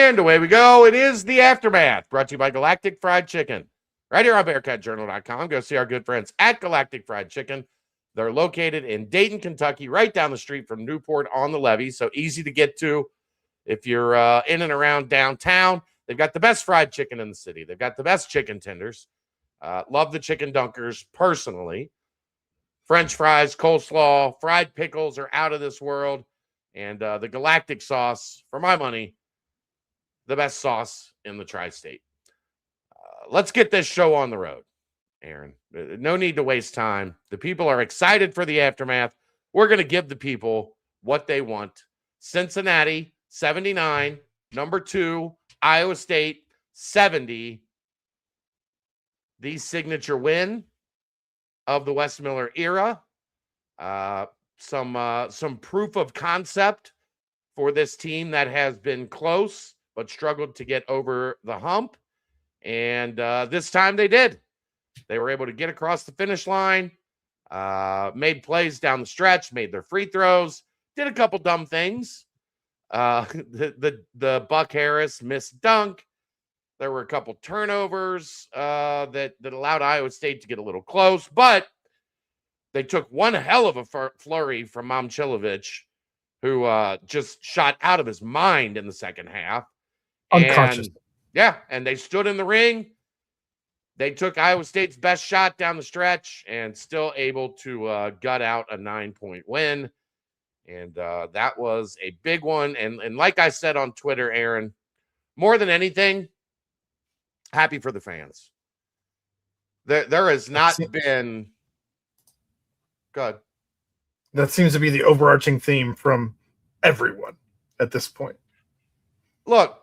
And away we go. It is the Aftermath, brought to you by Galactic Fried Chicken. Right here on BearcatJournal.com. Go see our good friends at Galactic Fried Chicken. They're located in Dayton, Kentucky, right down the street from Newport on the Levee, so easy to get to if you're in and around downtown. They've got the best fried chicken in the city. They've got the best chicken tenders. Love the chicken dunkers personally. French fries, coleslaw, fried pickles are out of this world. And the Galactic sauce, for my money, the best sauce in the tri-state. Let's get this show on the road, Aaron. No need to waste time. The people are excited for the Aftermath. We're going to give the people what they want. Cincinnati, 79. Number 2, Iowa State, 70. The signature win of the Wes Miller era. Some proof of concept for this team that has been close but struggled to get over the hump. And this time they did. They were able to get across the finish line, made plays down the stretch, made their free throws, did a couple dumb things. The Buck Harris missed dunk. There were a couple turnovers that allowed Iowa State to get a little close, but they took one hell of a flurry from Momcilovic, who just shot out of his mind in the second half. Unconscious. And they stood in the ring. They took Iowa State's best shot down the stretch and still able to gut out a 9-point win. And that was a big one. And like I said on Twitter, Aaron, more than anything, happy for the fans. There has not been... Good. That seems to be the overarching theme from everyone at this point. Look,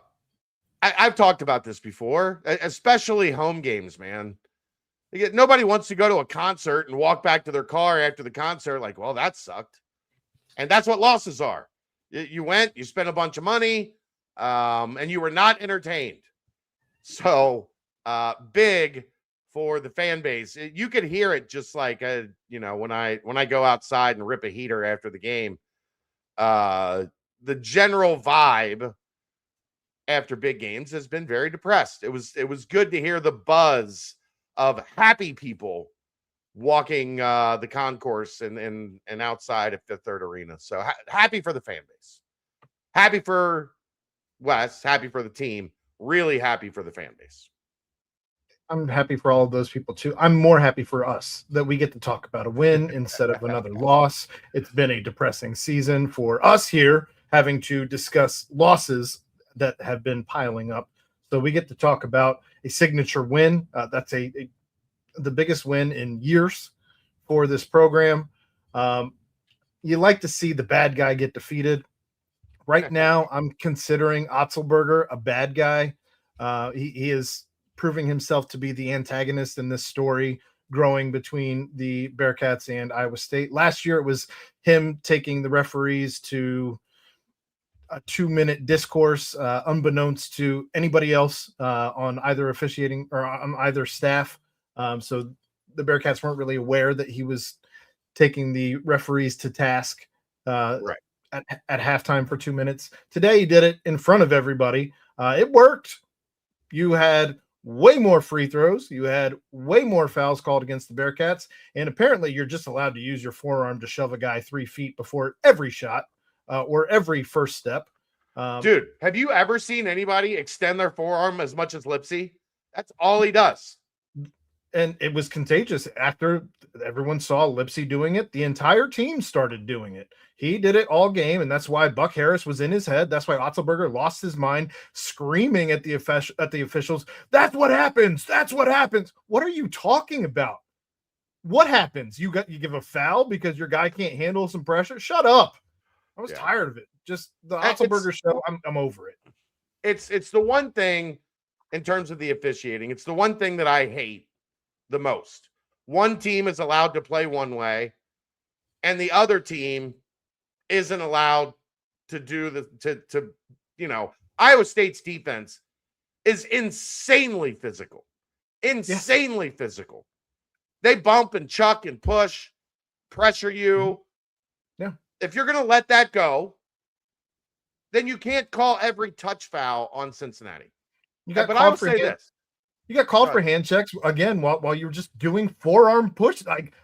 I've talked about this before, especially home games, man. Nobody wants to go to a concert and walk back to their car after the concert like, well, that sucked. And that's what losses are. You went, you spent a bunch of money, and you were not entertained. So big for the fan base. You could hear it just like, when I go outside and rip a heater after the game. The general vibe after big games has been very depressed. It was good to hear the buzz of happy people walking the concourse and outside of Fifth Third Arena. So happy for the fan base. Happy for Wes. Happy for the team. Really happy for the fan base. I'm happy for all of those people too. I'm more happy for us that we get to talk about a win instead of another loss. It's been a depressing season for us here, having to discuss losses that have been piling up. So we get to talk about a signature win. That's the biggest win in years for this program. You like to see the bad guy get defeated. Right now, I'm considering Otzelberger a bad guy. He is proving himself to be the antagonist in this story, growing between the Bearcats and Iowa State. Last year, it was him taking the referees to a 2-minute discourse, unbeknownst to anybody else on either officiating or on either staff. So the Bearcats weren't really aware that he was taking the referees to task at halftime for 2 minutes. Today, he did it in front of everybody. It worked. You had way more free throws. You had way more fouls called against the Bearcats. And apparently you're just allowed to use your forearm to shove a guy 3 feet before every shot or every first step. Dude, have you ever seen anybody extend their forearm as much as Lipsy? That's all he does. And it was contagious. After everyone saw Lipsy doing it, the entire team started doing it. He did it all game, and that's why Buck Harris was in his head. That's why Otzelberger lost his mind, screaming at the officials, "That's what happens! That's what happens!" What are you talking about? What happens? You give a foul because your guy can't handle some pressure? Shut up! I was tired of it. Just the Otzelberger show. I'm over it. It's the one thing in terms of the officiating. It's the one thing that I hate the most. One team is allowed to play one way, and the other team isn't allowed to do Iowa State's defense is insanely physical. Physical. They bump and chuck and push, pressure you. Yeah. If you're going to let that go, then you can't call every touch foul on Cincinnati. You got but I will say this. You got called for hand checks again while you're just doing forearm push.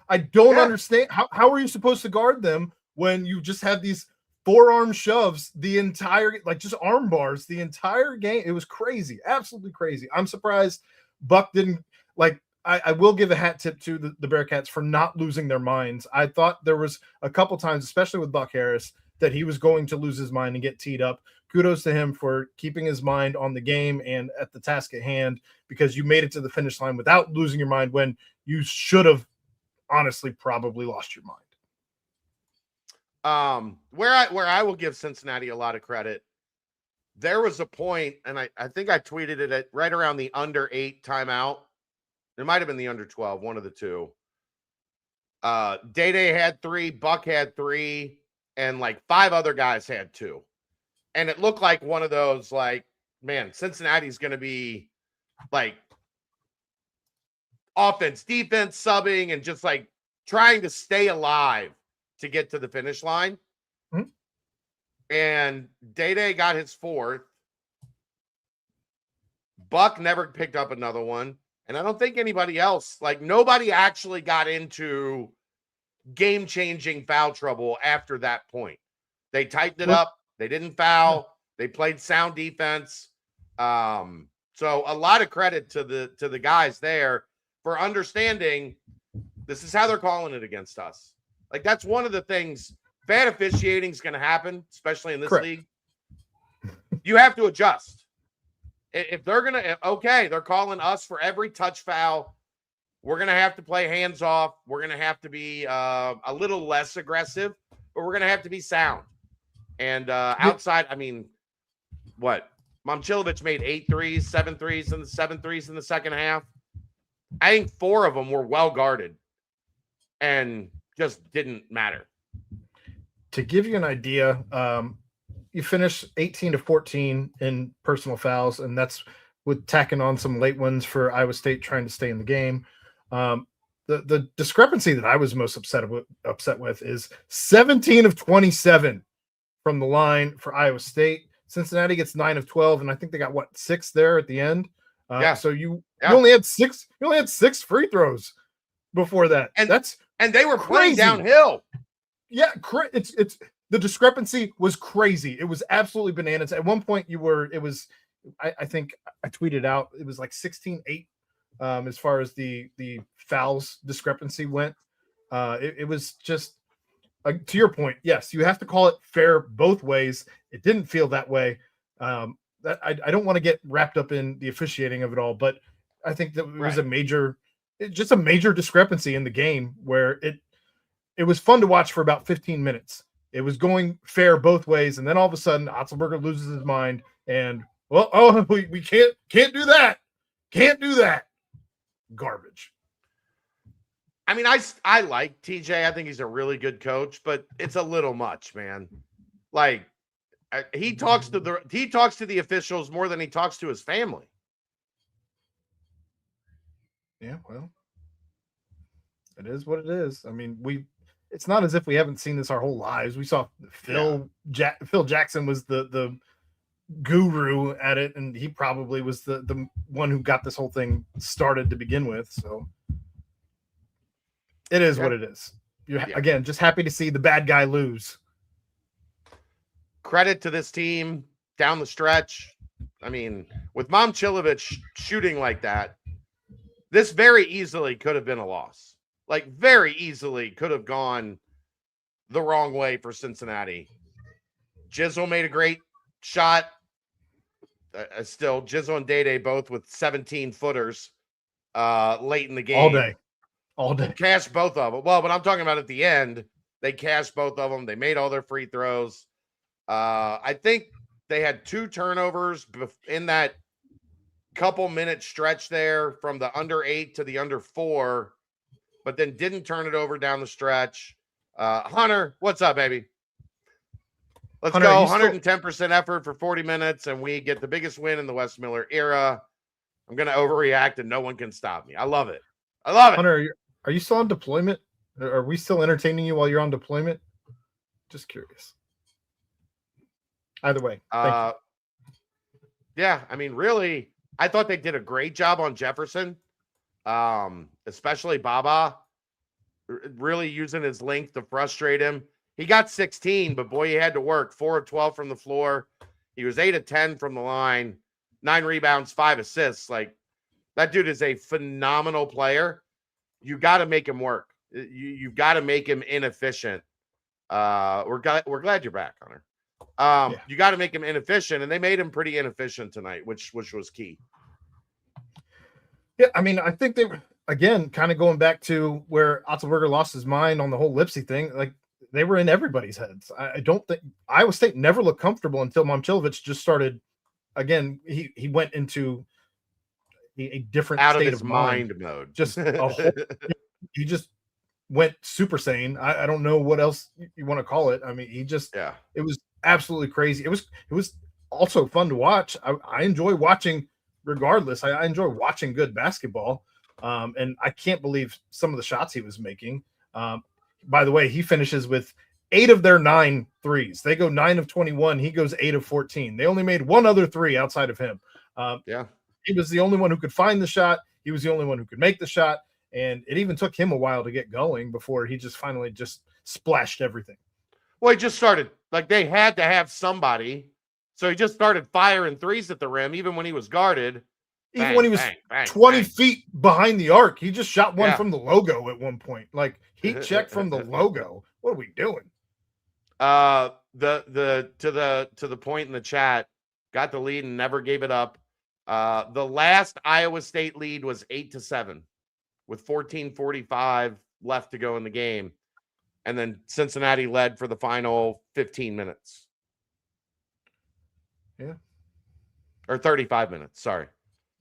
I don't understand how are you supposed to guard them when you just have these forearm shoves the entire, like, just arm bars the entire game. It was crazy, absolutely crazy. I'm surprised Buck didn't, like, I will give a hat tip to the Bearcats for not losing their minds. I thought there was a couple times, especially with Buck Harris, that he was going to lose his mind and get teed up. Kudos to him for keeping his mind on the game and at the task at hand, because you made it to the finish line without losing your mind when you should have honestly probably lost your mind. Where I will give Cincinnati a lot of credit, there was a point, and I think I tweeted it at right around the under 8 timeout. It might have been the under 12, one of the two. Day had 3, Buck had 3, and like 5 other guys had 2. And it looked like one of those, like, man, Cincinnati's going to be like offense, defense, subbing, and just like trying to stay alive to get to the finish line. Mm-hmm. And Day got his 4th. Buck never picked up another one. And I don't think anybody else, like, nobody actually got into game-changing foul trouble after that point. They tightened it up. They didn't foul. They played sound defense. So a lot of credit to the guys there for understanding this is how they're calling it against us. Like, that's one of the things. Bad officiating is going to happen, especially in this league. You have to adjust. If they're going to, they're calling us for every touch foul. We're going to have to play hands off. We're going to have to be a little less aggressive, but we're going to have to be sound. And outside, I mean, what? Momcilovic made 8 threes, 7 threes, and 7 threes in the second half. I think 4 of them were well guarded and just didn't matter. To give you an idea, you finish 18-14 in personal fouls, and that's with tacking on some late ones for Iowa State trying to stay in the game. The discrepancy that I was most upset with is 17 of 27 from the line for Iowa State. Cincinnati gets 9 of 12, and I think they got 6 there at the end. So you only had 6. You only had 6 free throws before that, and they were crazy. Playing downhill. Yeah, it's the discrepancy was crazy. It was absolutely bananas. At one point, I think I tweeted out, it was like 16-8 as far as the fouls discrepancy went. It was just, to your point, yes, you have to call it fair both ways. It didn't feel that way. I don't want to get wrapped up in the officiating of it all, but I think that it was a major discrepancy in the game where it was fun to watch for about 15 minutes. It was going fair both ways, and then all of a sudden, Otzelberger loses his mind, and we can't do that. Can't do that. Garbage. I mean, I like TJ. I think he's a really good coach, but it's a little much, man. Like, he talks to the officials more than he talks to his family. Yeah, well, it is what it is. I mean, it's not as if we haven't seen this our whole lives. We saw Phil Jackson was the guru at it, and he probably was the one who got this whole thing started to begin with. So it is what it is. Again, just happy to see the bad guy lose. Credit to this team down the stretch. I mean, with Momcilovic shooting like that, this very easily could have been a loss. Like, very easily could have gone the wrong way for Cincinnati. Jizzle made a great shot. Still, Jizzle and Day both with 17-footers late in the game. All day. Cashed both of them. Well, but I'm talking about at the end, they cashed both of them. They made all their free throws. I think they had 2 turnovers in that couple-minute stretch there from the under 8 to the under 4. But then didn't turn it over down the stretch. Hunter, what's up, baby? Let's go. 110% effort for 40 minutes, and we get the biggest win in the Wes Miller era. I'm going to overreact, and no one can stop me. I love it. Hunter, are you still on deployment? Are we still entertaining you while you're on deployment? Just curious. Either way, thank you. Yeah, I mean, really, I thought they did a great job on Jefferson, especially Baba, really using his length to frustrate him. He got 16, but boy, he had to work. 4 of 12 from the floor. He was 8 of 10 from the line, 9 rebounds, 5 assists. Like, that dude is a phenomenal player. You got to make him work. You've got to make him inefficient. We're glad you're back, Hunter. You got to make him inefficient, and they made him pretty inefficient tonight, which was key. Yeah, I mean, I think they were, again, kind of going back to where Otzelberger lost his mind on the whole Lipsy thing. Like, they were in everybody's heads. I don't think Iowa State never looked comfortable until Momcilovic just started. Again, he went into a different out state of his mind mode. Just a whole, he just went super sane. I don't know what else you want to call it. I mean, it was absolutely crazy. It was also fun to watch. I enjoy watching regardless. I enjoy watching good basketball. And I can't believe some of the shots he was making. By the way, he finishes with 8 of their 9 threes. They go 9 of 21. He goes 8 of 14. They only made one other three outside of him. He was the only one who could find the shot. He was the only one who could make the shot. And it even took him a while to get going before he just finally just splashed everything. Well, he just started, like, they had to have somebody. So he just started firing threes at the rim, even when he was guarded. Even when he was 20 feet behind the arc, he just shot one from the logo at one point. Like, heat check from the logo. What are we doing? To the point in the chat, got the lead and never gave it up. The last Iowa State lead was 8-7 with 14:45 left to go in the game. And then Cincinnati led for the final 15 minutes. Yeah. Or 35 minutes, sorry.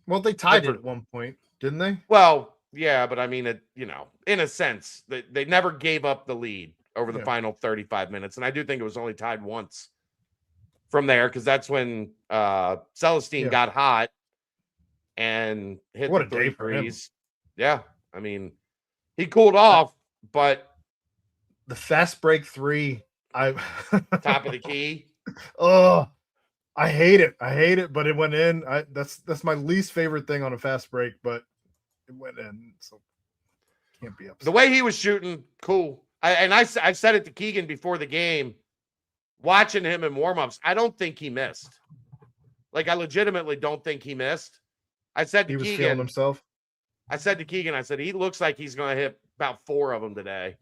Well, they tied it at one point, didn't they? Well, yeah, but I mean, in a sense, they never gave up the lead over the final 35 minutes. And I do think it was only tied once from there, because that's when Celestine got hot and hit what the a day for him. threes. Yeah, I mean, he cooled off, but the fast break 3, top of the key. Oh, I hate it, but it went in. That's my least favorite thing on a fast break, but it went in, so can't be upset. The way he was shooting, cool. I said it to Keegan before the game, watching him in warmups, I don't think he missed. Like, I legitimately don't think he missed. I said to he was Keegan, feeling himself. I said, he looks like he's going to hit about 4 of them today.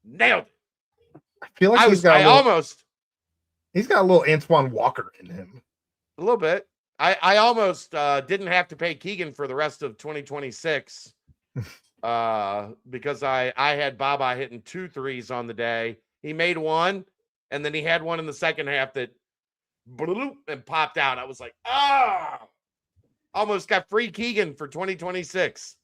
Nailed it. I feel like he's got a little Antoine Walker in him. A little bit. I almost didn't have to pay Keegan for the rest of 2026 because I had Baba hitting 2 threes on the day. He made one, and then he had one in the second half that bloop and popped out. I was like, almost got free Keegan for 2026.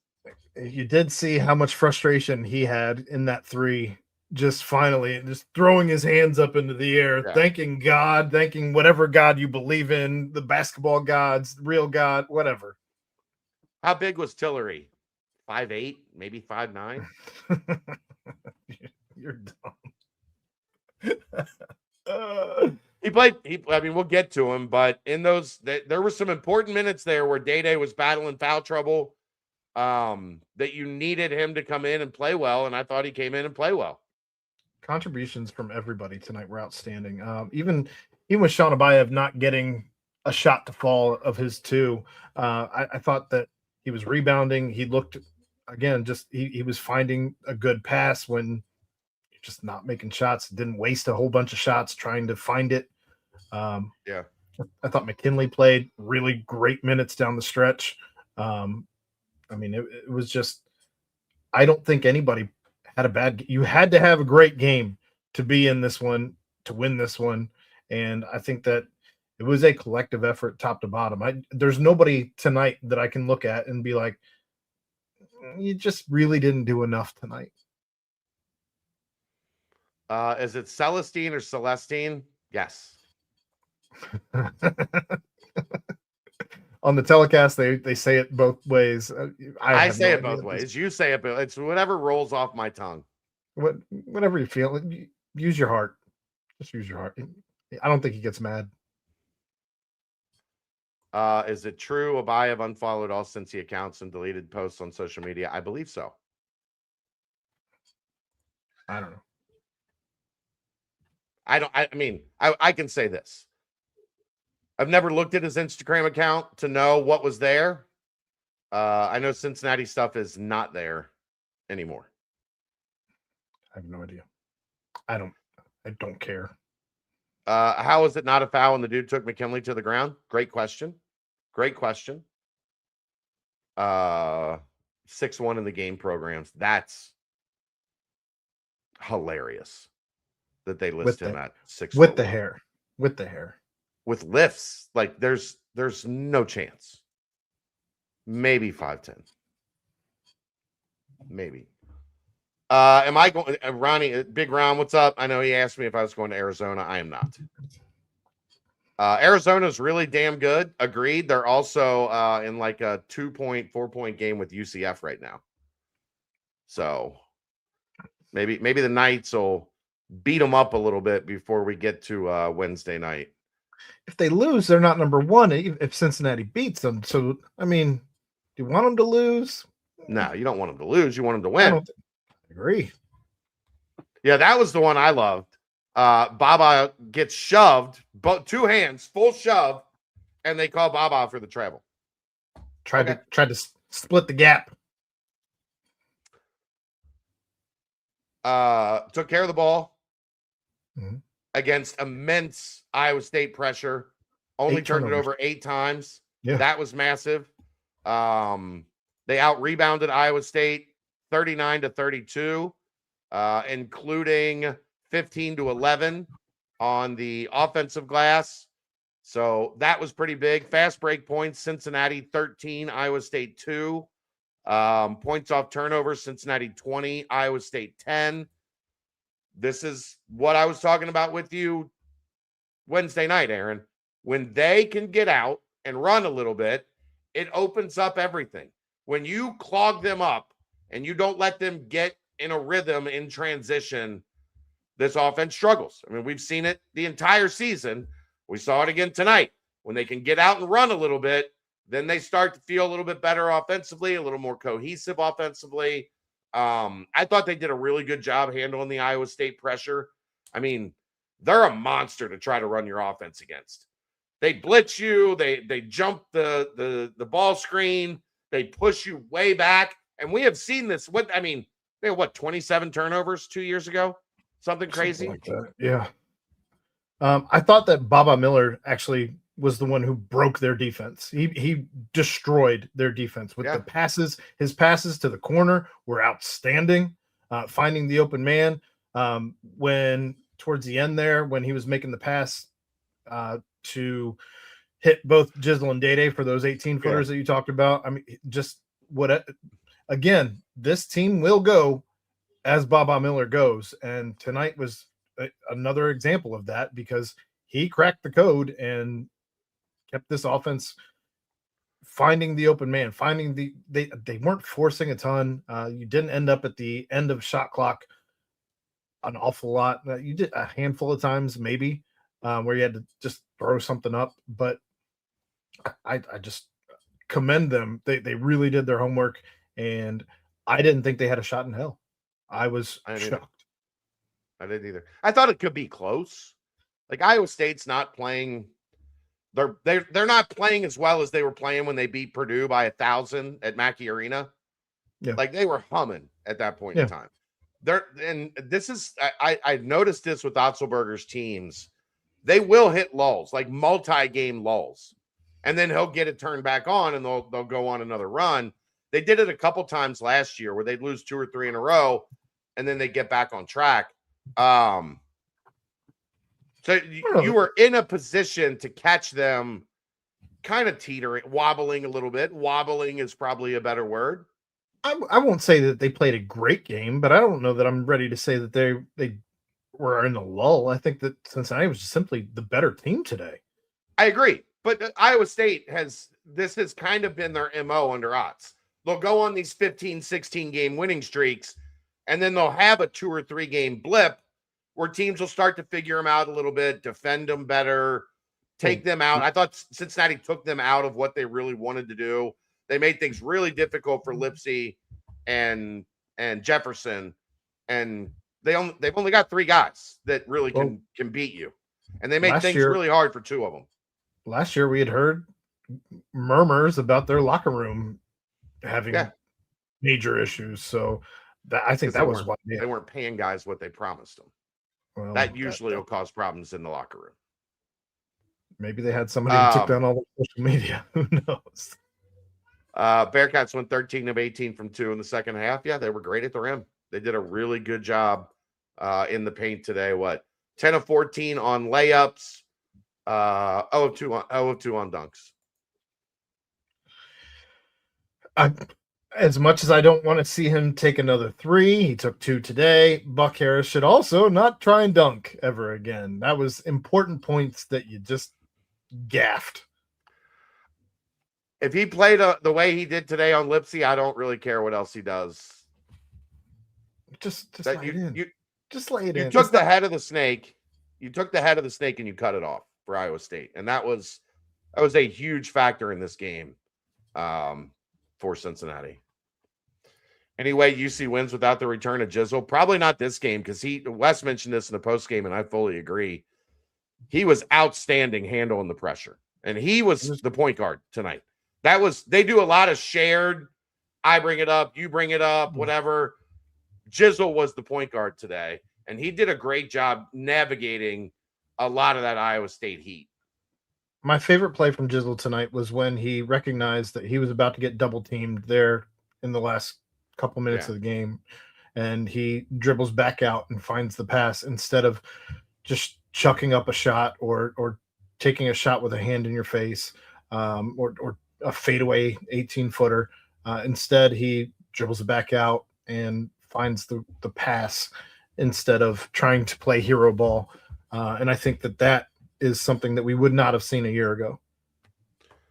You did see how much frustration he had in that 3. Just finally, just throwing his hands up into the air, thanking God, thanking whatever God you believe in, the basketball gods, real God, whatever. How big was Tillery? 5'8", maybe 5'9"? You're dumb. He played. I mean, we'll get to him, but in those, there were some important minutes there where Day was battling foul trouble. That you needed him to come in and play well, and I thought he came in and played well. Contributions from everybody tonight were outstanding. Even with Sean Abayev not getting a shot to fall of his 2, I thought that he was rebounding. He looked, again, just he was finding a good pass when you're just not making shots. Didn't waste a whole bunch of shots trying to find it. I thought McKinley played really great minutes down the stretch. I mean, it was just, I don't think anybody had a bad, you had to have a great game to be in this one, to win this one. And I think that it was a collective effort top to bottom. There's nobody tonight that I can look at and be like, you just really didn't do enough tonight. Is it Celestine or Celestine? Yes. On the telecast, they say it both ways. I say it both ways. You say it, but it's whatever rolls off my tongue. Whatever you feel, use your heart. Just use your heart. I don't think he gets mad. Is it true Abayev unfollowed all Cincy accounts and deleted posts on social media? I believe so. I don't know. I can say this. I've never looked at his Instagram account to know what was there. I know Cincinnati stuff is not there anymore. I have no idea. I don't care. How is it not a foul when the dude took McKinley to the ground? Great question. 6-1 in the game programs. That's hilarious that they list him at 6 with the hair. With lifts. Like there's no chance. Maybe 5'10. Maybe. Am I going Ronnie, Big Ron, what's up? I know he asked me if I was going to Arizona. I am not. Arizona's really damn good. Agreed. They're also in like a 2.4-point game with UCF right now. So maybe the Knights will beat them up a little bit before we get to Wednesday night. If they lose, they're not number one. If Cincinnati beats them, so I mean, do you want them to lose? No, you don't want them to lose. You want them to win. I agree. Yeah, that was the one I loved. Baba gets shoved, but 2 hands, full shove, and they call Baba for the travel. Tried to split the gap. Took care of the ball mm-hmm. against immense Iowa State pressure. Only turned it over 8 times. Yeah. That was massive. They out-rebounded Iowa State 39-32, including 15-11 on the offensive glass. So that was pretty big. Fast break points, Cincinnati 13, Iowa State 2. Points off turnovers, Cincinnati 20, Iowa State 10. This is what I was talking about with you Wednesday night, Aaron. When they can get out and run a little bit, it opens up everything. When you clog them up and you don't let them get in a rhythm in transition, this offense struggles. I mean, we've seen it the entire season. We saw it again tonight. When they can get out and run a little bit, then they start to feel a little bit better offensively, a little more cohesive offensively. I thought they did a really good job handling the Iowa State pressure. I mean, they're a monster to try to run your offense against. They blitz you. They jump the ball screen. They push you way back. And we have seen this. They had 27 turnovers 2 years ago? Something crazy? Something like that. Yeah. I thought that Baba Miller actually was the one who broke their defense. He destroyed their defense with the passes. His passes to the corner were outstanding. Finding the open man. When towards the end there, when he was making the pass to hit both Jizzle and Dede for those 18-footers that you talked about. I mean, just again, this team will go as Baba Miller goes. And tonight was another example of that because he cracked the code and kept this offense finding the open man, they weren't forcing a ton. You didn't end up at the end of shot clock an awful lot. You did a handful of times, maybe, where you had to just throw something up. But I just commend them. They really did their homework, and I didn't think they had a shot in hell. I was shocked. I didn't either. I thought it could be close. Like Iowa State's not playing. They're not playing as well as they were playing when they beat Purdue by 1,000 at Mackey Arena. Yeah. Like they were humming at that point in time. I noticed this with Otzelberger's teams. They will hit lulls, like multi-game lulls. And then he'll get it turned back on and they'll go on another run. They did it a couple times last year where they'd lose 2 or 3 in a row and then they get back on track. So you were in a position to catch them kind of teetering, wobbling a little bit. Wobbling is probably a better word. I won't say that they played a great game, but I don't know that I'm ready to say that they were in a lull. I think that Cincinnati was just simply the better team today. I agree. But Iowa State has kind of been their MO under Otz. They'll go on these 15, 16 game winning streaks, and then they'll have a 2 or 3 game blip, where teams will start to figure them out a little bit, defend them better, take them out. I thought Cincinnati took them out of what they really wanted to do. They made things really difficult for Lipsy and Jefferson, and they've only got 3 guys that really can beat you, and they made things really hard for 2 of them. Last year, we had heard murmurs about their locker room having major issues, so I think that was why they weren't paying guys what they promised them. Well, that usually will cause problems in the locker room. Maybe they had somebody who took down all the social media. Who knows? Bearcats went 13 of 18 from 2 in the second half. Yeah, they were great at the rim. They did a really good job in the paint today. 10 of 14 on layups, 0 of 2 on dunks. As much as I don't want to see him take another 3, he took 2 today. Buck Harris should also not try and dunk ever again. That was important points that you just gaffed. If he played the way he did today on Lipsy, I don't really care what else he does. Just lay it in. Just lay it in. You took the head of the snake. You took the head of the snake and you cut it off for Iowa State, and that was a huge factor in this game for Cincinnati. Anyway, UC wins without the return of Jizzle. Probably not this game because Wes mentioned this in the post game, and I fully agree. He was outstanding handling the pressure, and he was the point guard tonight. They do a lot of shared. I bring it up, you bring it up, whatever. Jizzle was the point guard today, and he did a great job navigating a lot of that Iowa State heat. My favorite play from Jizzle tonight was when he recognized that he was about to get double teamed there in the last couple minutes of the game, and he dribbles back out and finds the pass instead of just chucking up a shot or taking a shot with a hand in your face or a fadeaway 18-footer. Instead, he dribbles it back out and finds the pass instead of trying to play hero ball. And I think that is something that we would not have seen a year ago.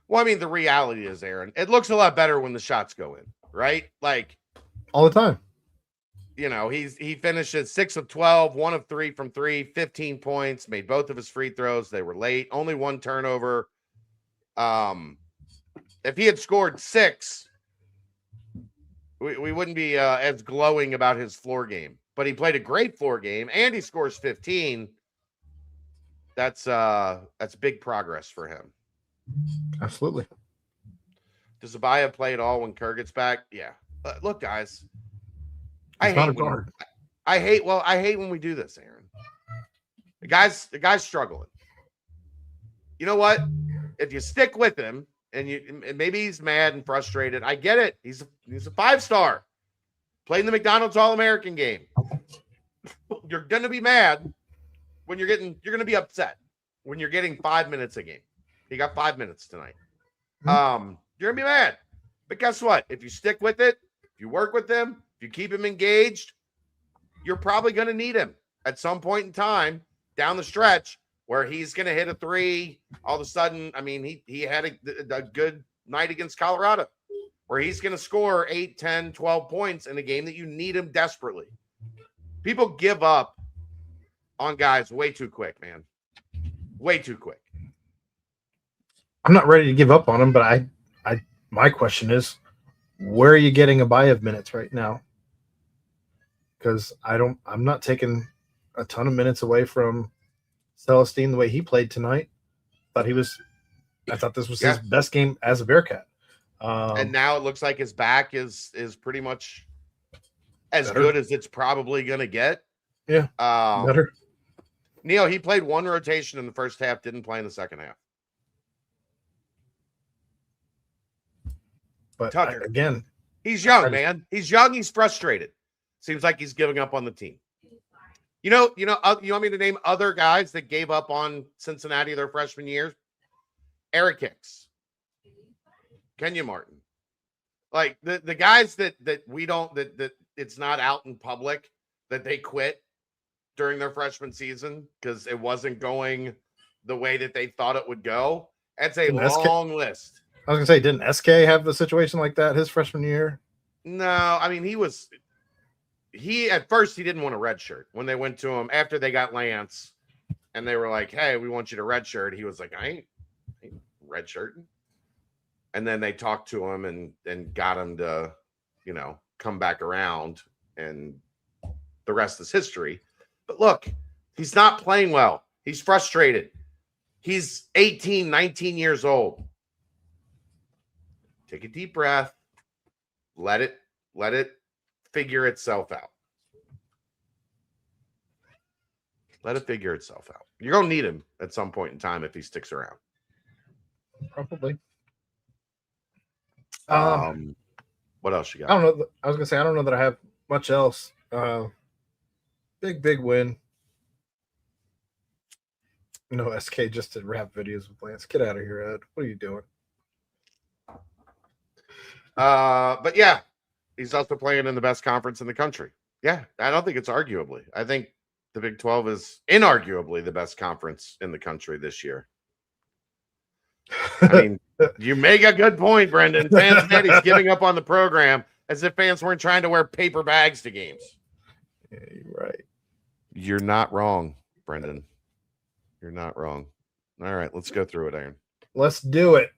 Well, I mean, the reality is, Aaron, it looks a lot better when the shots go in, right? Like all the time. You know, he finishes 6 of 12, 1 of 3 from 3, 15 points, made both of his free throws. They were late, only 1 turnover. If he had scored 6, we wouldn't be as glowing about his floor game. But he played a great floor game, and he scores 15. That's big progress for him. Absolutely. Does Abaya play at all when Kerr gets back? Yeah. Look, guys, I hate when we do this, Aaron. The guy's struggling. You know what? If you stick with him and maybe he's mad and frustrated, I get it. He's a 5-star. Played in the McDonald's All-American game. You're gonna be mad when you're gonna be upset when you're getting 5 minutes a game. He got 5 minutes tonight. You're gonna be mad. But guess what? If you stick with it, if you work with him, if you keep him engaged, you're probably going to need him at some point in time down the stretch where he's going to hit a 3. All of a sudden, I mean, he had a good night against Colorado where he's going to score 8, 10, 12 points in a game that you need him desperately. People give up on guys way too quick, man. Way too quick. I'm not ready to give up on him, but my question is, where are you getting Abayev minutes right now? Because I'm not taking a ton of minutes away from Celestine the way he played tonight. I thought this was his best game as a Bearcat. And now it looks like his back is pretty much as good as it's probably going to get. Yeah, better. Neil, he played 1 rotation in the first half, didn't play in the second half. But Tucker, he's young, man. He's young. He's frustrated. Seems like he's giving up on the team. You want me to name other guys that gave up on Cincinnati their freshman years? Eric Hicks, Kenya Martin, like the guys that we don't that it's not out in public that they quit during their freshman season because it wasn't going the way that they thought it would go. That's a long list. I was gonna say, didn't SK have the situation like that his freshman year? No, I mean he was at first he didn't want a red shirt when they went to him after they got Lance and they were like, hey, we want you to red shirt. He was like, I ain't red shirting. And then they talked to him and got him to, come back around, and the rest is history. But look, he's not playing well. He's frustrated. He's 18, 19 years old. Take a deep breath. Let it figure itself out. Let it figure itself out. You're going to need him at some point in time if he sticks around. Probably. What else you got? I don't know. I was going to say, I don't know that I have much else. Big win. SK just did rap videos with Lance. Get out of here, Ed. What are you doing? But yeah, he's also playing in the best conference in the country. Yeah, I don't think it's arguably. I think the Big 12 is inarguably the best conference in the country this year. I mean, you make a good point, Brendan. Fans said he's giving up on the program as if fans weren't trying to wear paper bags to games. Yeah, you're right. You're not wrong, Brendan. You're not wrong. All right, let's go through it, Aaron. Let's do it.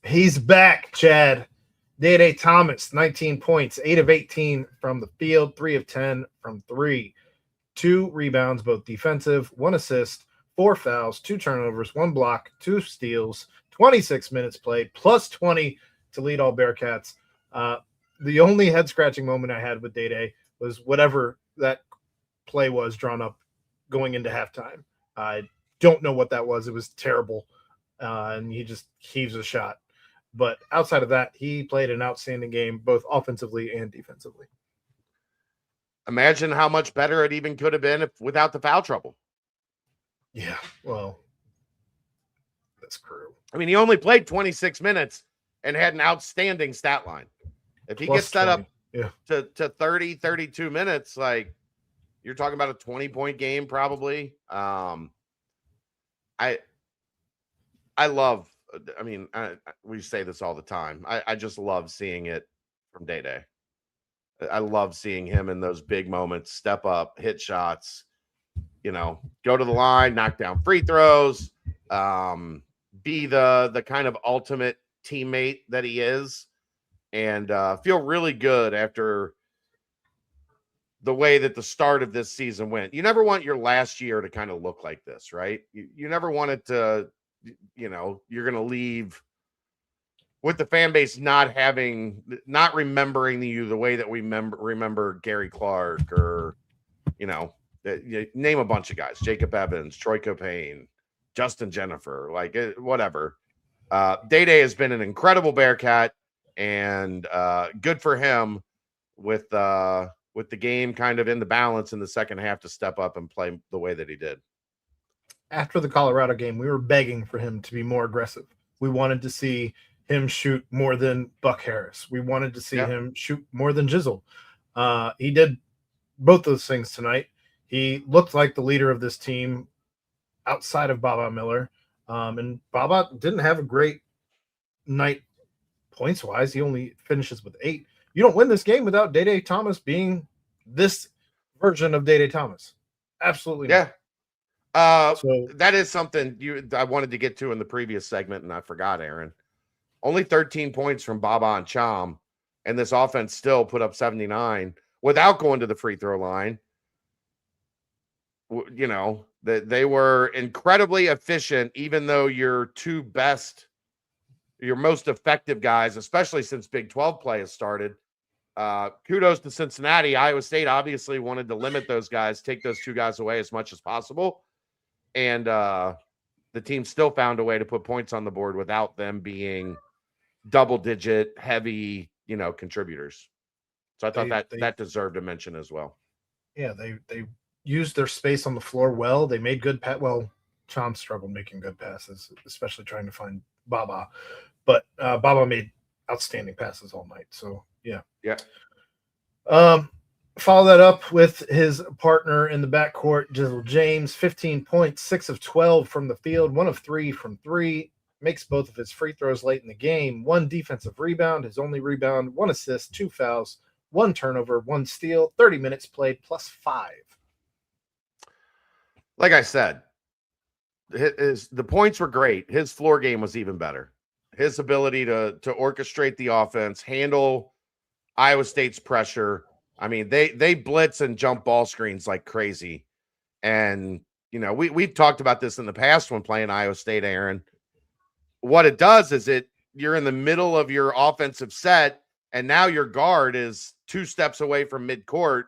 He's back, Chad. Day Thomas, 19 points, 8 of 18 from the field, 3 of 10 from 3. 2 rebounds, both defensive, 1 assist, 4 fouls, 2 turnovers, 1 block, 2 steals, 26 minutes played, plus 20 to lead all Bearcats. The only head-scratching moment I had with Day was whatever that play was drawn up going into halftime. I don't know what that was. It was terrible, and he just heaves a shot. But outside of that, he played an outstanding game, both offensively and defensively. Imagine how much better it even could have been without the foul trouble. Yeah, well, that's true. I mean, he only played 26 minutes and had an outstanding stat line. If he gets set up to 30, 32 minutes, like, you're talking about a 20-point game probably. We say this all the time. I just love seeing it from Day. I love seeing him in those big moments, step up, hit shots, go to the line, knock down free throws, be the kind of ultimate teammate that he is, and feel really good after the way that the start of this season went. You never want your last year to kind of look like this, right? You never want it to, you're going to leave with the fan base not remembering you the way that we remember Gary Clark or, name a bunch of guys, Jacob Evans, Troy Copain, Justin Jennifer, whatever. Day has been an incredible Bearcat, and good for him with the game kind of in the balance in the second half to step up and play the way that he did. After the Colorado game, we were begging for him to be more aggressive. We wanted to see him shoot more than Buck Harris. We wanted to see him shoot more than Jizzle. He did both those things tonight. He looked like the leader of this team outside of Baba Miller. And Baba didn't have a great night points-wise. He only finishes with 8. You don't win this game without Day Thomas being this version of Day Thomas. Absolutely not. So that is something I wanted to get to in the previous segment, and I forgot, Aaron. Only 13 points from Baba and Cham, and this offense still put up 79 without going to the free throw line. That they were incredibly efficient, even though your most effective guys, especially since Big 12 play has started. Kudos to Cincinnati. Iowa State obviously wanted to limit those guys, take those 2 guys away as much as possible. And the team still found a way to put points on the board without them being double-digit, heavy, contributors. So I thought that deserved a mention as well. Yeah, they used their space on the floor well. They made good Cham struggled making good passes, especially trying to find Baba. But Baba made outstanding passes all night. So, yeah. Follow that up with his partner in the backcourt, Jizzle James, 15 points, 6 of 12 from the field, 1 of 3 from 3, makes both of his free throws late in the game, 1 defensive rebound, his only rebound, 1 assist, 2 fouls, 1 turnover, 1 steal, 30 minutes played +5. Like I said, the points were great. His floor game was even better. His ability to orchestrate the offense, handle Iowa State's pressure. I mean, they blitz and jump ball screens like crazy. And, you know, we've talked about this in the past when playing Iowa State, Aaron. What it does is you're in the middle of your offensive set, and now your guard is 2 steps away from midcourt,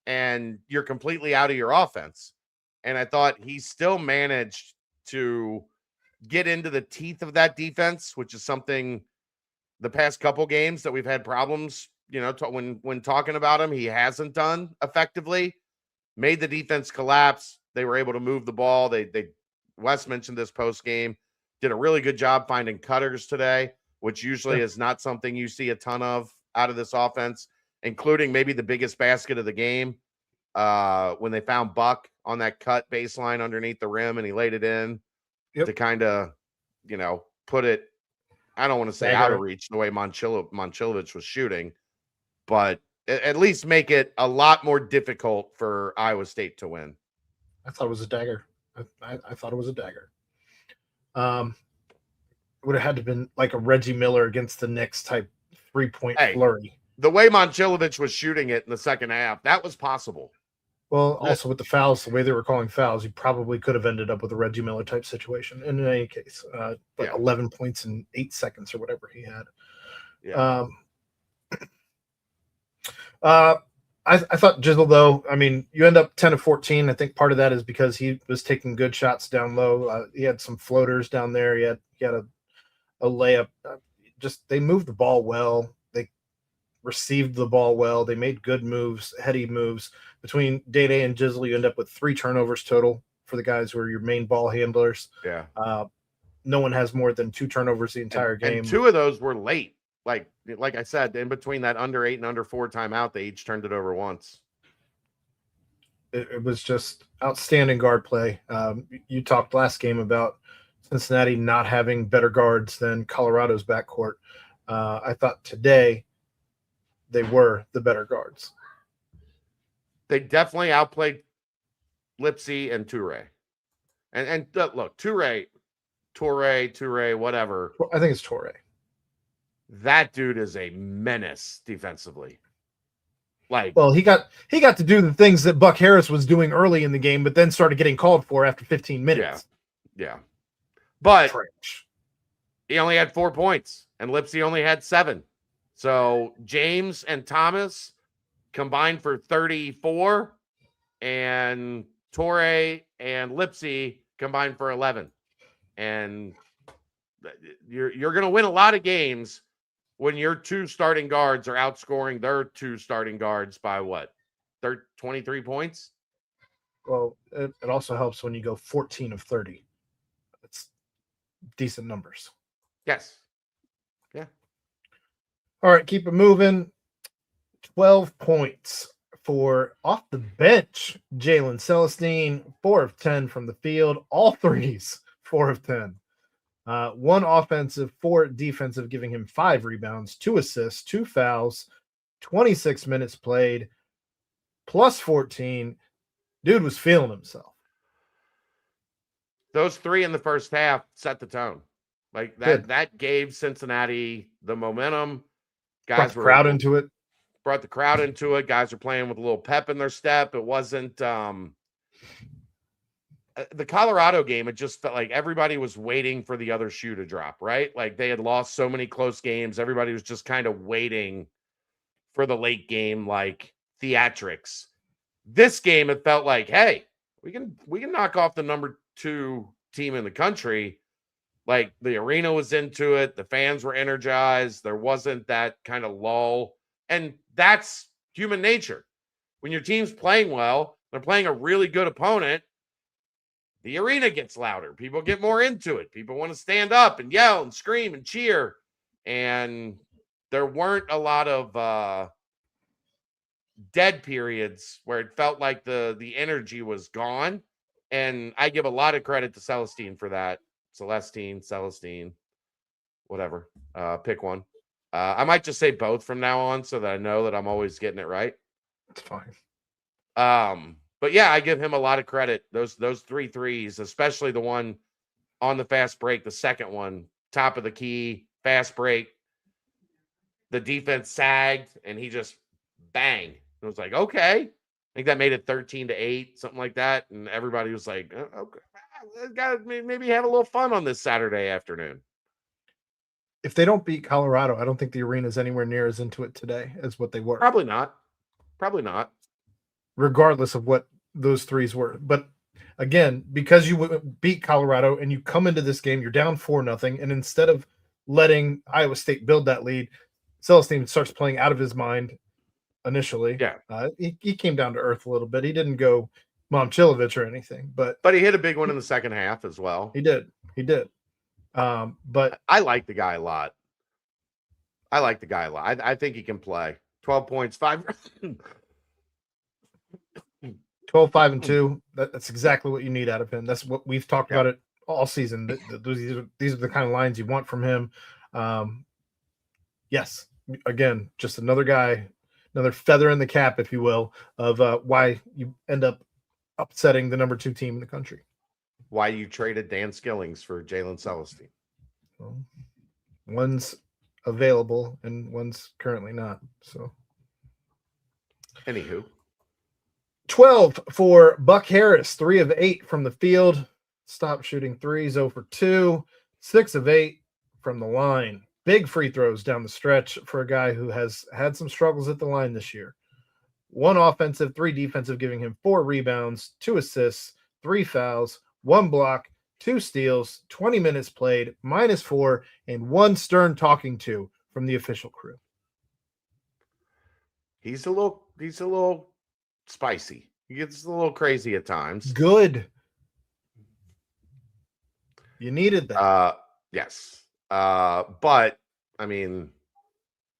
and you're completely out of your offense. And I thought he still managed to get into the teeth of that defense, which is something the past couple games that we've had problems, you know, when talking about him, he hasn't done effectively. Made the defense collapse. They were able to move the ball. Wes mentioned this post game, did a really good job finding cutters today, which usually is not something you see a ton of out of this offense, including maybe the biggest basket of the game when they found Buck on that cut baseline underneath the rim and he laid it in to kind of, you know, put it, I don't want to say out of reach the way Momcilovic was shooting, but at least make it a lot more difficult for Iowa State to win. I thought it was a dagger. I thought it was a dagger. Would have had to have been like a Reggie Miller against the Knicks type 3-point flurry. The way Momcilovic was shooting it in the second half, that was possible. Well, also with the fouls, the way they were calling fouls, you probably could have ended up with a Reggie Miller type situation. And in any case, 11 points in 8 seconds or whatever he had. Yeah. I thought Jizzle, though, I mean, you end up 10 of 14. I think part of that is because he was taking good shots down low. He had some floaters down there. He had a layup. Just they moved the ball well. They received the ball well. They made good moves, heady moves. Between Day and Jizzle, you end up with 3 turnovers total for the guys who are your main ball handlers. Yeah. No one has more than 2 turnovers the entire game. And 2 of those were late. Like I said, in between that under 8 and under 4 timeout, they each turned it over once. It was just outstanding guard play. You talked last game about Cincinnati not having better guards than Colorado's backcourt. I thought today they were the better guards. They definitely outplayed Lipsy and Toure. And look, Toure, whatever. I think it's Toure. That dude is a menace defensively. Like, well, he got to do the things that Buck Harris was doing early in the game, but then started getting called for after 15 minutes. Yeah. But he only had 4 points, and Lipsy only had 7. So James and Thomas combined for 34, and Toure and Lipsy combined for 11. And you're going to win a lot of games when your 2 starting guards are outscoring their 2 starting guards by what? 23 points? Well, it also helps when you go 14 of 30. That's decent numbers. Yes. Yeah. All right, keep it moving. 12 points for off the bench. Jalen Celestine, 4 of 10 from the field. All threes, 4 of 10. 1 offensive, 4 defensive, giving him 5 rebounds, 2 assists, 2 fouls, 26 minutes played, plus 14. Dude was feeling himself. Those 3 in the first half set the tone. Like that gave Cincinnati the momentum. Guys brought the crowd into it. Brought the crowd into it. Guys are playing with a little pep in their step. It wasn't the Colorado game, it just felt like everybody was waiting for the other shoe to drop, right? Like they had lost so many close games. Everybody was just kind of waiting for the late game, like theatrics. This game, it felt like, hey, we can knock off the number 2 team in the country. Like the arena was into it. The fans were energized. There wasn't that kind of lull. And that's human nature. When your team's playing well, they're playing a really good opponent, the arena gets louder. People get more into it. People want to stand up and yell and scream and cheer. And there weren't a lot of dead periods where it felt like the energy was gone. And I give a lot of credit to Celestine for that. Celestine, whatever. Pick one. I might just say both from now on so that I know that I'm always getting it right. It's fine. But yeah, I give him a lot of credit. Those 3 threes, especially the one on the fast break, the second one, top of the key, fast break. The defense sagged and he just bang. It was like, okay. I think that made it 13-8, something like that. And everybody was like, okay, got maybe have a little fun on this Saturday afternoon. If they don't beat Colorado, I don't think the arena is anywhere near as into it today as what they were. Probably not. Probably not. Regardless of what those threes were. But again, because you beat Colorado and you come into this game, you're down 4-0. And instead of letting Iowa State build that lead, Celestine starts playing out of his mind initially. Yeah. He came down to earth a little bit. He didn't go Momchilovich or anything, but he hit a big one in the second half as well. He did. But I like the guy a lot. I think he can play. 12 points, 5 12, 5, and 2. That's exactly what you need out of him. That's what we've talked about it all season. These are the kind of lines you want from him. Yes, again, just another guy, another feather in the cap, if you will, of why you end up upsetting the number 2 team in the country. Why you traded Dan Skillings for Jalen Celestine? Well, one's available and one's currently not. So, anywho, 12 for Buck Harris, 3 of 8 from the field. Stop shooting threes, 0 for 2, 6 of 8 from the line. Big free throws down the stretch for a guy who has had some struggles at the line this year. 1 offensive, 3 defensive, giving him 4 rebounds, 2 assists, 3 fouls, 1 block, 2 steals, 20 minutes played, -4, and 1 stern talking to from the official crew. He's a little spicy. He gets a little crazy at times. Good. You needed that. Yes. But I mean,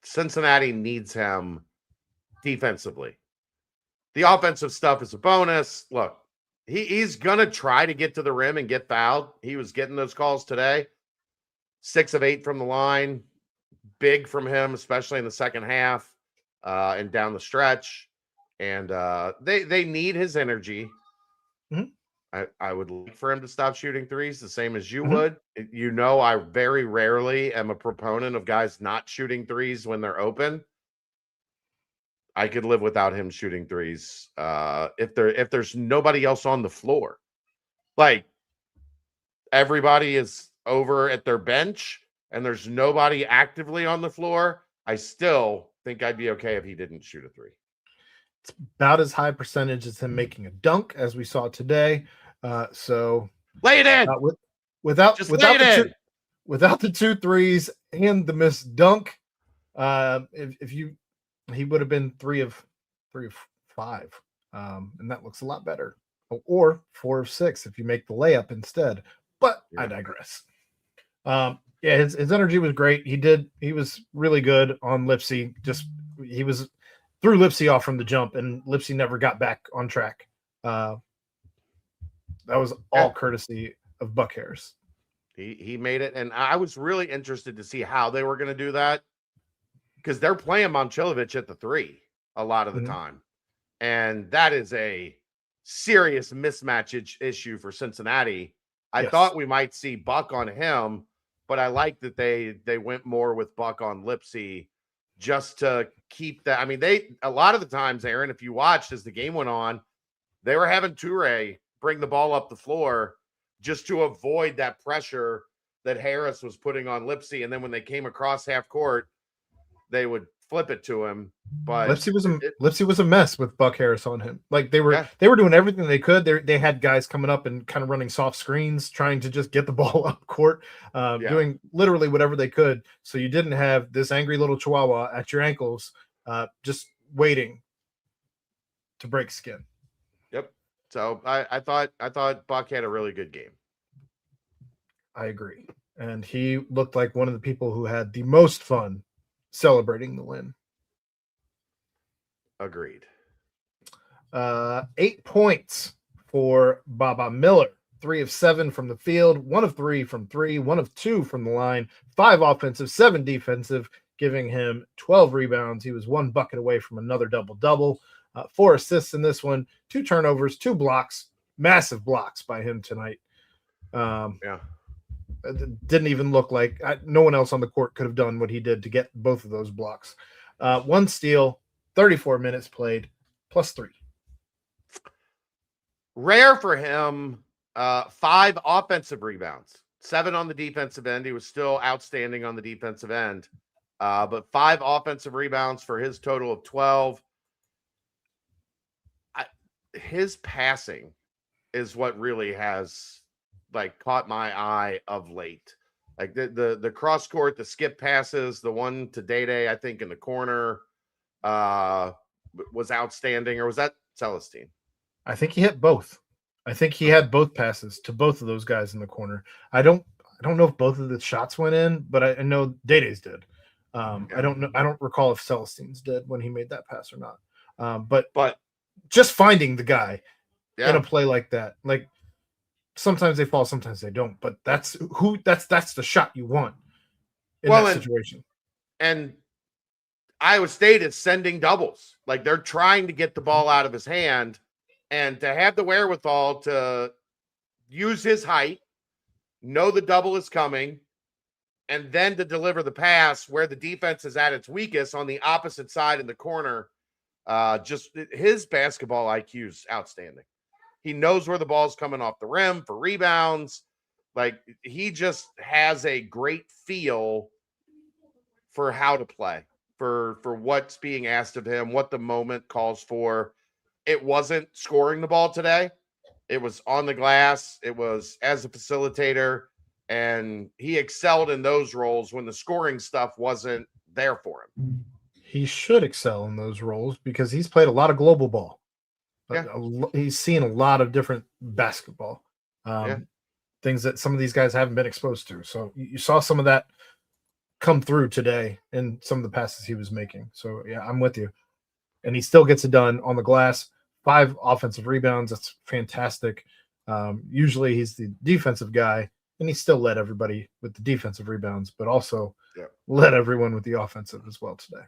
Cincinnati needs him defensively. The offensive stuff is a bonus. Look, he's gonna try to get to the rim and get fouled. He was getting those calls today. 6 of 8 from the line. Big from him, especially in the second half and down the stretch. And they need his energy. Mm-hmm. I would like for him to stop shooting threes the same as you would. You know, I very rarely am a proponent of guys not shooting threes when they're open. I could live without him shooting threes if there's nobody else on the floor. Like, everybody is over at their bench and there's nobody actively on the floor. I still think I'd be okay if he didn't shoot a 3. It's about as high percentage as him making a dunk as we saw today. So lay it in without the 2 threes and the missed dunk. He would have been 3 of 5, and that looks a lot better. Or 4 of 6 if you make the layup instead. But I digress. His energy was great. He was really good on Lipsy. He was threw Lipsy off from the jump, and Lipsy never got back on track. That was all courtesy of Buck Harris. He made it, and I was really interested to see how they were going to do that because they're playing Momchilovich at the 3 a lot of the time, and that is a serious mismatch issue for Cincinnati. I thought we might see Buck on him, but I like that they went more with Buck on Lipsy just to keep that. I mean, a lot of the times, Aaron, if you watched as the game went on, they were having Toure bring the ball up the floor just to avoid that pressure that Harris was putting on Lipsy. And then when they came across half court, they would flip it to him. But Lipsy was a mess with Buck Harris on him. Like they were doing everything they could. They had guys coming up and kind of running soft screens, trying to just get the ball up court, doing literally whatever they could. So you didn't have this angry little chihuahua at your ankles, just waiting to break skin. Yep. So I thought Buck had a really good game. I agree. And he looked like one of the people who had the most fun celebrating the win. Agreed. 8 points for Baba Miller. 3 of 7 from the field, 1 of 3 from 3, 1 of 2 from the line, 5 offensive, 7 defensive, giving him 12 rebounds. He was 1 bucket away from another double-double. 4 assists in this one, 2 turnovers, 2 blocks, massive blocks by him tonight. It didn't even look like no one else on the court could have done what he did to get both of those blocks. 1 steal, 34 minutes played, +3. Rare for him, 5 offensive rebounds, 7 on the defensive end. He was still outstanding on the defensive end, but 5 offensive rebounds for his total of 12. His passing is what really has caught my eye of late. Like the cross court, the skip passes, the one to Day, I think in the corner was outstanding. Or was that Celestine? I think he hit both. I think he had both passes to both of those guys in the corner. I don't know if both of the shots went in, but I know Day's did. I don't know. I don't recall if Celestine's did when he made that pass or not. But just finding the guy in a play like that, like sometimes they fall, sometimes they don't. But that's the shot you want in that situation. And Iowa State is sending doubles. Like they're trying to get the ball out of his hand, and to have the wherewithal to use his height, know the double is coming, and then to deliver the pass where the defense is at its weakest on the opposite side in the corner. Just his basketball IQ is outstanding. He knows where the ball's coming off the rim for rebounds. Like he just has a great feel for how to play, for what's being asked of him, what the moment calls for. It wasn't scoring the ball today. It was on the glass. It was as a facilitator, and he excelled in those roles when the scoring stuff wasn't there for him. He should excel in those roles because he's played a lot of global ball. Yeah. He's seen a lot of different basketball, things that some of these guys haven't been exposed to. So you saw some of that come through today in some of the passes he was making. So, yeah, I'm with you. And he still gets it done on the glass. 5 offensive rebounds. That's fantastic. Usually he's the defensive guy, and he still led everybody with the defensive rebounds, but also led everyone with the offensive as well today.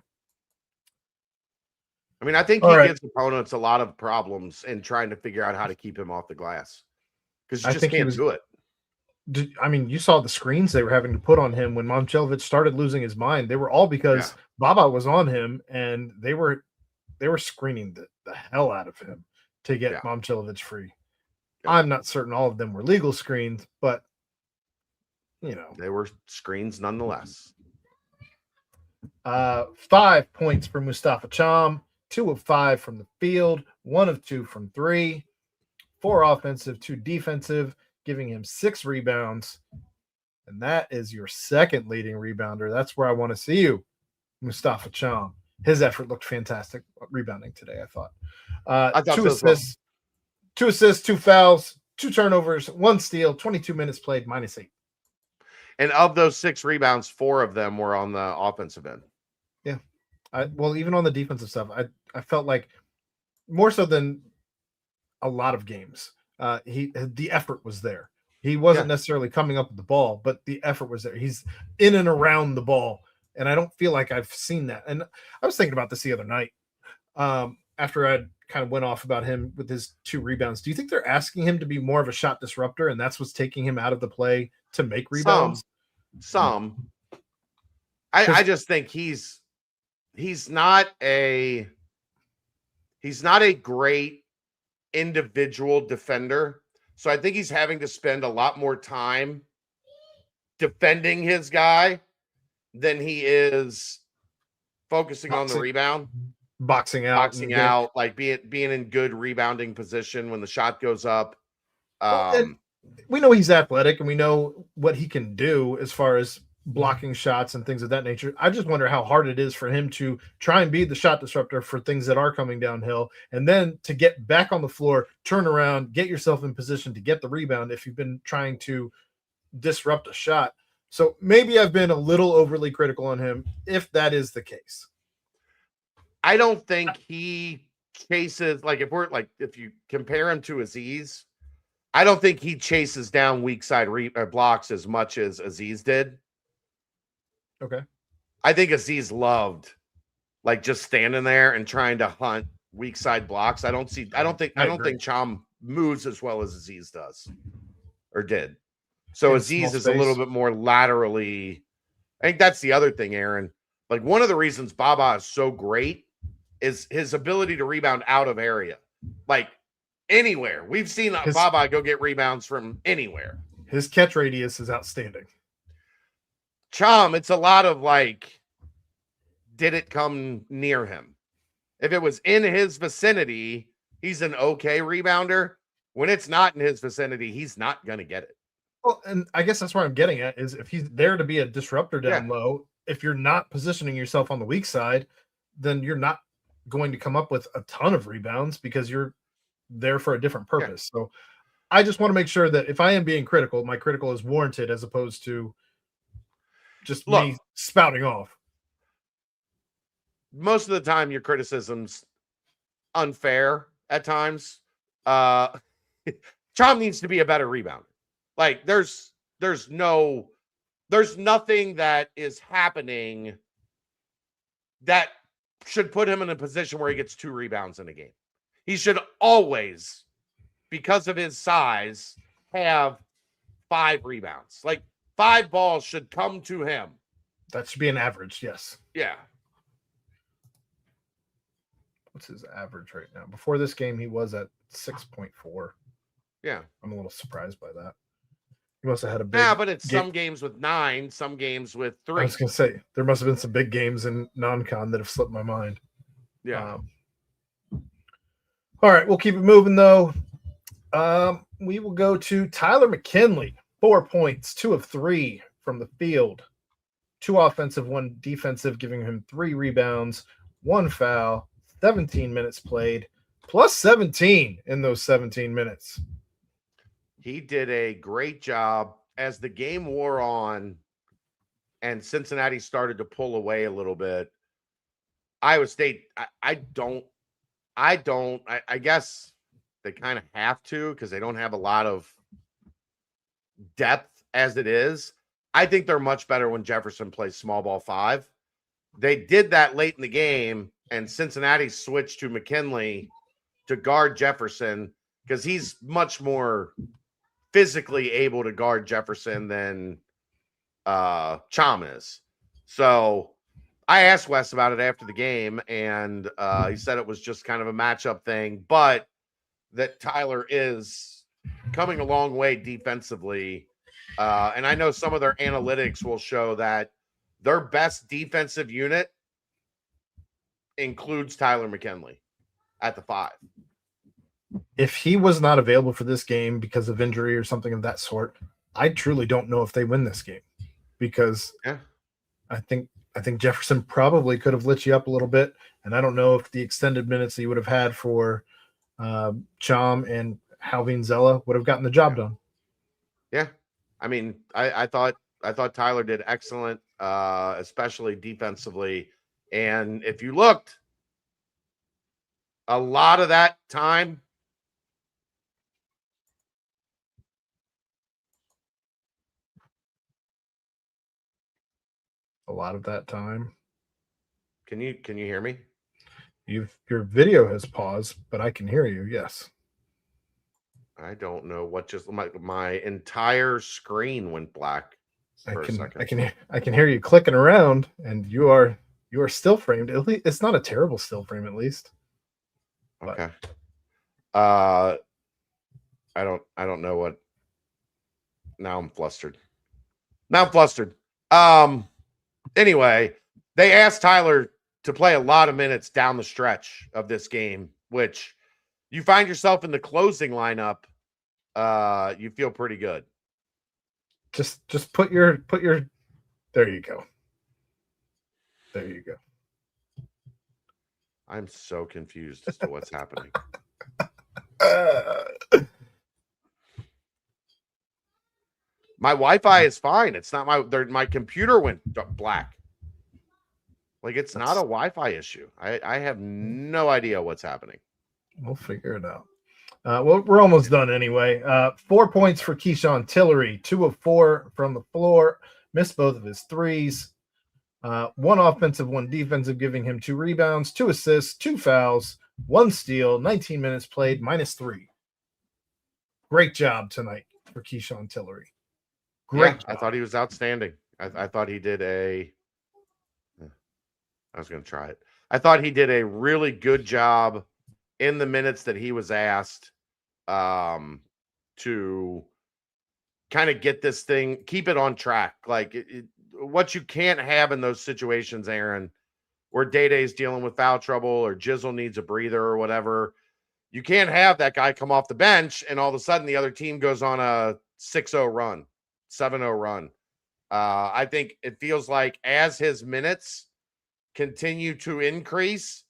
I mean, I think he gives opponents a lot of problems in trying to figure out how to keep him off the glass because you just can't do it. I mean, you saw the screens they were having to put on him when Momcilovic started losing his mind. They were all because Baba was on him, and they were screening the hell out of him to get Momcilovic free. Yeah. I'm not certain all of them were legal screens, but they were screens nonetheless. 5 points for Mustafa Cham, 2 of 5 from the field, 1 of 2 from 3, 4 offensive, 2 defensive, giving him 6 rebounds. And that is your second leading rebounder. That's where I want to see you, Mustafa Cham. His effort looked fantastic rebounding today, I thought. I thought 2 assists, 2 assists, 2 fouls, 2 turnovers, 1 steal, 22 minutes played, -8. And of those 6 rebounds, 4 of them were on the offensive end. Yeah. Well, even on the defensive stuff, I felt like more so than a lot of games, the effort was there. He wasn't necessarily coming up with the ball, but the effort was there. He's in and around the ball, and I don't feel like I've seen that. And I was thinking about this the other night after I kind of went off about him with his 2 rebounds. Do you think they're asking him to be more of a shot disruptor, and that's what's taking him out of the play to make rebounds? Some. I just think he's not a great individual defender. So I think he's having to spend a lot more time defending his guy than he is focusing on the rebound. Boxing out, like being in good rebounding position when the shot goes up. We know he's athletic, and we know what he can do as far as blocking shots and things of that nature. I just wonder how hard it is for him to try and be the shot disruptor for things that are coming downhill, and then to get back on the floor, turn around, get yourself in position to get the rebound if you've been trying to disrupt a shot. So maybe I've been a little overly critical on him, if that is the case. I don't think he chases, if you compare him to Aziz, I don't think he chases down weak side blocks as much as Aziz did. Okay. I think Aziz loved like just standing there and trying to hunt weak side blocks. I don't think Cham moves as well as Aziz does or did. So In Aziz small is a little space. bit more laterally. I think that's the other thing, Aaron. Like one of the reasons Baba is so great is his ability to rebound out of area. Like anywhere. We've seen Baba go get rebounds from anywhere. His catch radius is outstanding. Cham, it's a lot of like, did it come near him? If it was in his vicinity, he's an okay rebounder. When it's not in his vicinity, he's not going to get it. Well, and I guess that's where I'm getting at is if he's there to be a disruptor down low, if you're not positioning yourself on the weak side, then you're not going to come up with a ton of rebounds because you're there for a different purpose. So I just want to make sure that if I am being critical, my critical is warranted as opposed to just me spouting off. Most of the time, your criticism's unfair at times. Cham needs to be a better rebounder. Like there's nothing that is happening that should put him in a position where he gets 2 rebounds in a game. He should always, because of his size, have 5 rebounds. Like 5 balls should come to him. That should be an average, yes. Yeah. What's his average right now? Before this game, he was at 6.4. Yeah. I'm a little surprised by that. He must have had a big. Yeah, but it's some games with 9, some games with 3. I was going to say, there must have been some big games in non-con that have slipped my mind. Yeah. All right, we'll keep it moving, though. We will go to Tyler McKinley. 4 points, 2 of 3 from the field. 2 offensive, 1 defensive, giving him 3 rebounds, 1 foul, 17 minutes played, plus 17 in those 17 minutes. He did a great job as the game wore on and Cincinnati started to pull away a little bit. Iowa State, I guess they kind of have to because they don't have a lot of depth as it is. I think they're much better when Jefferson plays small ball 5. They did that late in the game, and Cincinnati switched to McKinley to guard Jefferson because he's much more physically able to guard Jefferson than Cham is. So I asked Wes about it after the game, and he said it was just kind of a matchup thing, but that Tyler is coming a long way defensively. And I know some of their analytics will show that their best defensive unit includes Tyler McKinley at the 5. If he was not available for this game because of injury or something of that sort, I truly don't know if they win this game because I think Jefferson probably could have lit you up a little bit. And I don't know if the extended minutes that you would have had for Cham and Halvin Zella would have gotten the job done. Yeah. I mean, I thought Tyler did excellent, especially defensively. And if you looked, a lot of that time, Can you hear me? Your video has paused, but I can hear you. Yes. I don't know what just my entire screen went black for a second. I can hear you clicking around, and you are still framed. At least it's not a terrible still frame, at least. Okay. I don't know what. Now I'm flustered. Anyway, they asked Tyler to play a lot of minutes down the stretch of this game, which you find yourself in the closing lineup, you feel pretty good. Just put your there you go. There you go. I'm so confused as to what's happening. My Wi-Fi is fine. It's not my computer went black. Like it's not a Wi-Fi issue. I have no idea what's happening. We'll figure it out. Well, we're almost done anyway. 4 points for Keyshawn Tillery, 2 of 4 from the floor, missed both of his threes. 1 offensive, 1 defensive, giving him 2 rebounds, 2 assists, 2 fouls, 1 steal, 19 minutes played, -3. Great job tonight for Keyshawn Tillery. Great job. I thought he was outstanding. I thought he did I was going to try it. I thought he did a really good job in the minutes that he was asked to kind of get this thing, keep it on track. Like what you can't have in those situations, Aaron, where Day-Day's dealing with foul trouble or Jizzle needs a breather or whatever. You can't have that guy come off the bench and all of a sudden the other team goes on a 6-0 run, 7-0 run. I think it feels like as his minutes continue to increase,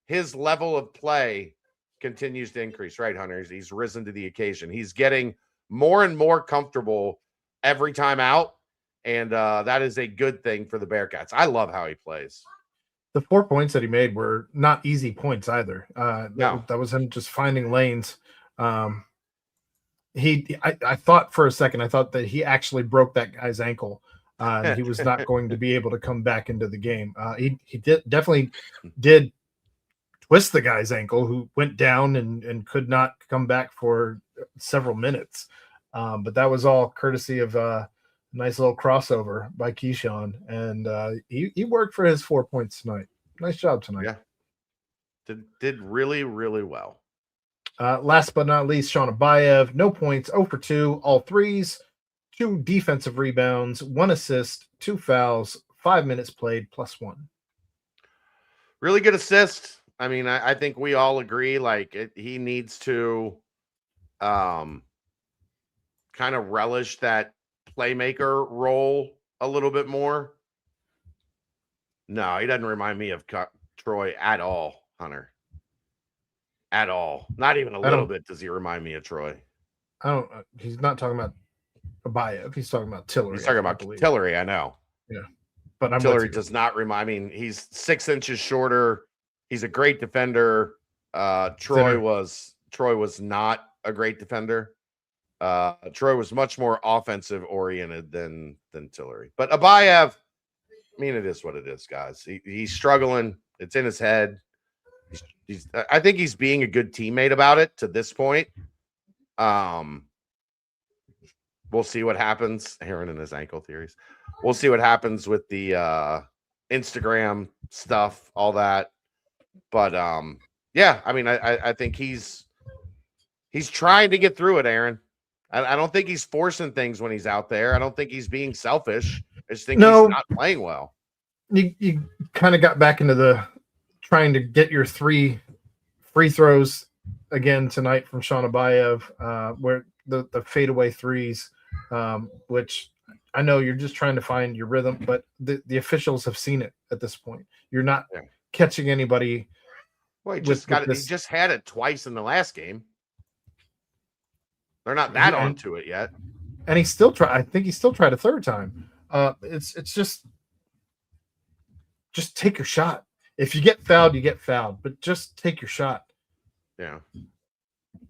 his level of play continues to increase, right, Hunter? He's risen to the occasion. He's getting more and more comfortable every time out, and that is a good thing for the Bearcats. I love how he plays. The 4 points that he made were not easy points either. No. That was him just finding lanes. I thought for a second, I thought that he actually broke that guy's ankle. And he was not going to be able to come back into the game. He definitely did twist the guy's ankle, who went down and could not come back for several minutes. But that was all courtesy of a nice little crossover by Keyshawn. And he worked for his 4 points tonight. Nice job tonight. Yeah. Did really, really well. Last but not least, Sean Abayev, no points, 0 for 2, all threes. 2 defensive rebounds, 1 assist, 2 fouls, 5 minutes played, +1. Really good assist. I mean, I think we all agree, like he needs to kind of relish that playmaker role a little bit more. No, he doesn't remind me of Troy at all, Hunter. At all. Not even a little bit does he remind me of Troy. He's not talking about Abayev. He's talking about Tillery. He's talking about Tillery, I know. Yeah. But Tillery does not remind me. He's 6 inches shorter. He's a great defender. Troy was not a great defender. Troy was much more offensive oriented than Tillery. But Abayev, I mean, it is what it is, guys. He's struggling. It's in his head. I think he's being a good teammate about it to this point. We'll see what happens. Aaron and his ankle theories. We'll see what happens with the Instagram stuff, all that. But yeah, I mean, I think he's trying to get through it, Aaron. I don't think he's forcing things when he's out there. I don't think he's being selfish. I just think he's not playing well. You kind of got back into the trying to get your 3 free throws again tonight from Sean Abayev, where the fadeaway threes, which I know you're just trying to find your rhythm, but the officials have seen it at this point. You're not catching anybody. Well, he just had it twice in the last game. They're not that onto it yet. And he still tried. I think he still tried a third time. It's just take your shot. If you get fouled, you get fouled, but just take your shot. Yeah.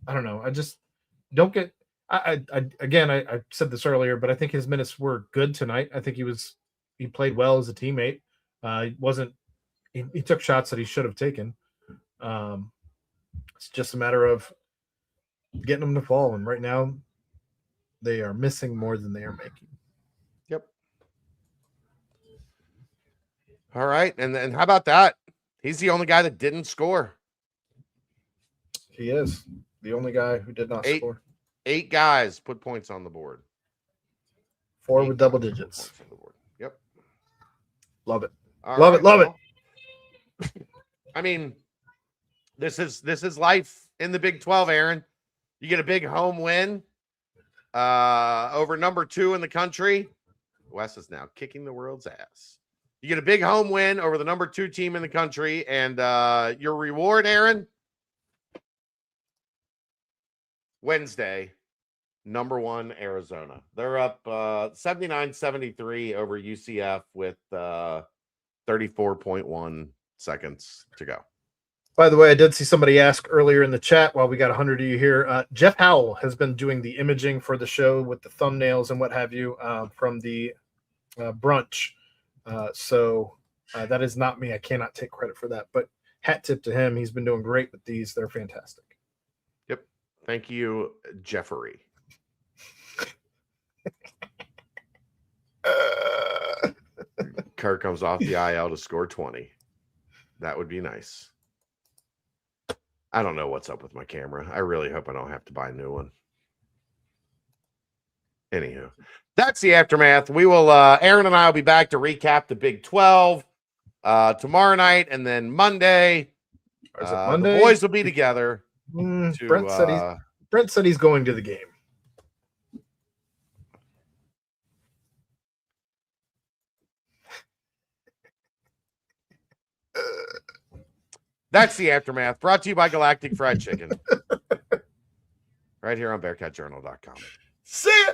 I don't know. I just don't get. I said this earlier, but I think his minutes were good tonight. I think he played well as a teammate. He took shots that he should have taken. It's just a matter of getting them to fall, and right now they are missing more than they are making. Yep. All right, and then how about that? He's the only guy that didn't score. He is the only guy who did not score. 8 guys put points on the board. 4 with double digits. Yep. Love it. Love it. I mean, this is life in the Big 12, Aaron. You get a big home win over number 2 in the country. Wes is now kicking the world's ass. You get a big home win over the number 2 team in the country, and your reward, Aaron, Wednesday, number 1 Arizona. They're up 79-73 over UCF with 34.1 seconds to go. By the way, I did see somebody ask earlier in the chat while we got 100 of you here. Jeff Howell has been doing the imaging for the show with the thumbnails and what have you from the brunch So that is not me. I cannot take credit for that. But hat tip to him. He's been doing great with these. They're fantastic. Yep. Thank you, Jeffrey. Kirk comes off the IL to score 20. That would be nice. I don't know what's up with my camera. I really hope I don't have to buy a new one. Anywho, that's the aftermath. We will, Aaron and I will be back to recap the Big 12 tomorrow night, and then Monday, Monday? the boys will be together. Brent said he's going to the game. That's the aftermath. Brought to you by Galactic Fried Chicken. Right here on BearcatJournal.com. See ya.